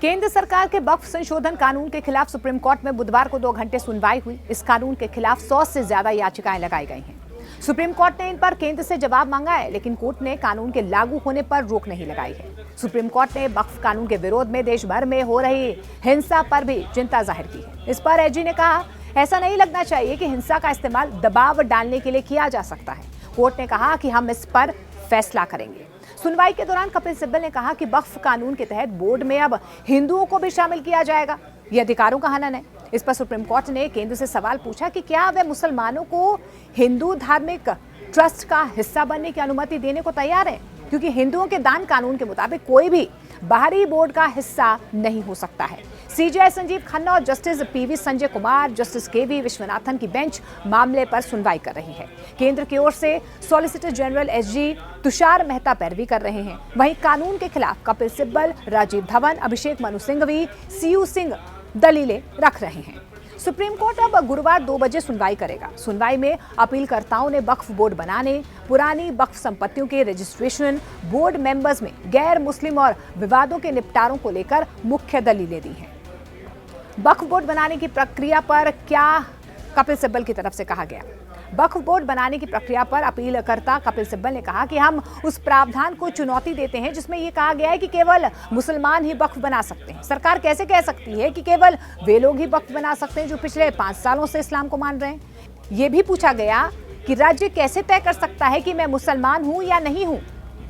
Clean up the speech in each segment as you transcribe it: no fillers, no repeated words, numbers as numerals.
केंद्र सरकार के वक्फ संशोधन कानून के खिलाफ सुप्रीम कोर्ट में बुधवार को 2 घंटे सुनवाई हुई। इस कानून के खिलाफ 100 से ज्यादा याचिकाएं लगाई गई हैं। सुप्रीम कोर्ट ने इन पर केंद्र से जवाब मांगा है, लेकिन कोर्ट ने कानून के लागू होने पर रोक नहीं लगाई है। सुप्रीम कोर्ट ने वक्फ कानून के विरोध में देश भर में हो रही हिंसा पर भी चिंता जाहिर की है। इस पर एजी ने कहा, ऐसा नहीं लगना चाहिए कि हिंसा का इस्तेमाल दबाव डालने के लिए किया जा सकता है। कोर्ट ने कहा कि हम इस पर फैसला करेंगे। सुनवाई के दौरान कपिल सिब्बल ने कहा कि वक्फ कानून के तहत बोर्ड में अब हिंदुओं को भी शामिल किया जाएगा। ये अधिकारों का हनन है। इस पर सुप्रीम कोर्ट ने केंद्र से सवाल पूछा कि क्या वे मुसलमानों को हिंदू धार्मिक ट्रस्ट का हिस्सा बनने की अनुमति देने को तैयार है, क्योंकि हिंदुओं के दान कानून के मुताबिक कोई भी बाहरी बोर्ड का हिस्सा नहीं हो सकता है। सीजेआई संजीव खन्ना और justice PV Sanjay Kumar, justice KV Viswanathan की बेंच मामले पर सुनवाई कर रही है। केंद्र की ओर से solicitor general SG Tushar Mehta पैरवी कर रहे हैं। वहीं कानून के खिलाफ कपिल सिब्बल, राजीव धवन, अभिषेक मनु सिंघवी, सीयू सिंह दलीलें रख रहे हैं। सुप्रीम कोर्ट अब गुरुवार 2 बजे सुनवाई करेगा। सुनवाई में अपीलकर्ताओं ने वक्फ बोर्ड बनाने, पुरानी वक्फ संपत्तियों के रजिस्ट्रेशन, बोर्ड मेंबर्स में गैर मुस्लिम और विवादों के निपटारों को लेकर मुख्य दलीलें दी हैं। वक्फ बोर्ड बनाने की प्रक्रिया पर क्या कपिल सिब्बल की तरफ से कहा गया। वक्फ बोर्ड बनाने की प्रक्रिया पर अपीलकर्ता कपिल सिब्बल ने कहा कि हम उस प्रावधान को चुनौती देते हैं जिसमें यह कहा गया है कि केवल मुसलमान ही वक्फ बना सकते हैं। सरकार कैसे कह सकती है कि केवल वे लोग ही वक्फ बना सकते हैं जो पिछले 5 सालों से इस्लाम को मान रहे हैं। यह भी पूछा गया कि राज्य कैसे तय कर सकता है कि मैं मुसलमान हूं या नहीं हूं,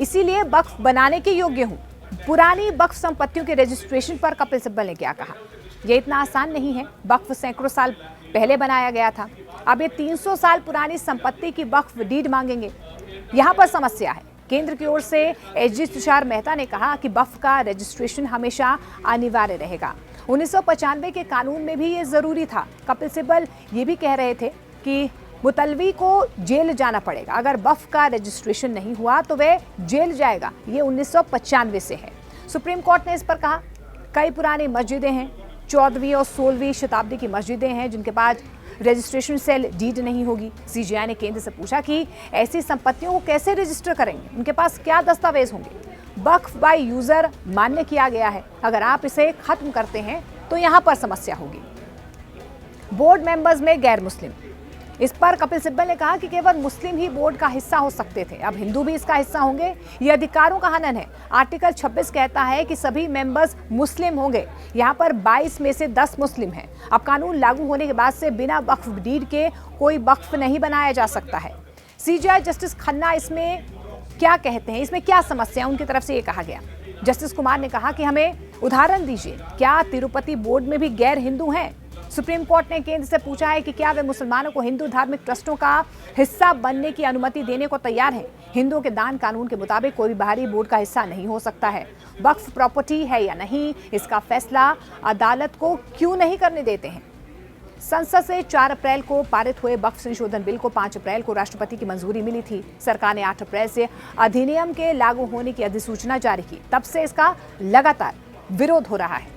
इसीलिए वक्फ बनाने के योग्य हूं। पुरानी वक्फ संपत्तियों के रजिस्ट्रेशन पर कपिल सिब्बल ने क्या कहा, यह इतना आसान नहीं है। वक्फ सैकड़ों साल पहले बनाया गया था। अब ये 300 साल पुरानी संपत्ति की वक्फ डीड मांगेंगे। यहाँ पर समस्या है। केंद्र की ओर से एसजी तुषार मेहता ने कहा कि वक्फ का रजिस्ट्रेशन हमेशा अनिवार्य रहेगा। 1995 के कानून में भी ये जरूरी था। कपिल सिब्बल ये भी कह रहे थे कि मुतलवी को जेल जाना पड़ेगा। अगर वक्फ का रजिस्ट्रेशन नहीं हुआ तो वह जेल जाएगा। ये 1995 से है। सुप्रीम कोर्ट ने इस पर कहा, कई पुरानी मस्जिदें हैं, 14वीं और 16वीं शताब्दी की मस्जिदें हैं जिनके पास रजिस्ट्रेशन सेल डीड नहीं होगी। सीजेआई ने केंद्र से पूछा कि ऐसी संपत्तियों को कैसे रजिस्टर करेंगे, उनके पास क्या दस्तावेज होंगे। वक्फ बाय यूजर मान्य किया गया है। अगर आप इसे खत्म करते हैं तो यहां पर समस्या होगी। बोर्ड मेंबर्स में गैर मुस्लिम, इस पर कपिल सिब्बल ने कहा कि केवल मुस्लिम ही बोर्ड का हिस्सा हो सकते थे, अब हिंदू भी इसका हिस्सा होंगे। ये अधिकारों का हनन है। आर्टिकल 26 कहता है कि सभी मेंबर्स मुस्लिम होंगे। यहाँ पर 22 में से 10 मुस्लिम हैं। अब कानून लागू होने के बाद से बिना वक्फ डीड के कोई वक्फ नहीं बनाया जा सकता है। सीजेआई जस्टिस खन्ना इसमें क्या कहते हैं, इसमें क्या समस्या है, उनकी तरफ से ये कहा गया। जस्टिस कुमार ने कहा कि हमें उदाहरण दीजिए, क्या तिरुपति बोर्ड में भी गैर हिंदू हैं। सुप्रीम कोर्ट ने केंद्र से पूछा है कि क्या वे मुसलमानों को हिंदू धार्मिक ट्रस्टों का हिस्सा बनने की अनुमति देने को तैयार हैं। हिंदुओं के दान कानून के मुताबिक कोई भी बाहरी बोर्ड का हिस्सा नहीं हो सकता है। वक्फ प्रॉपर्टी है या नहीं, इसका फैसला अदालत को क्यों नहीं करने देते हैं। संसद से 4 अप्रैल को पारित हुए वक्फ संशोधन बिल को 5 अप्रैल को राष्ट्रपति की मंजूरी मिली थी। सरकार ने 8 अप्रैल से अधिनियम के लागू होने की अधिसूचना जारी की। तब से इसका लगातार विरोध हो रहा है।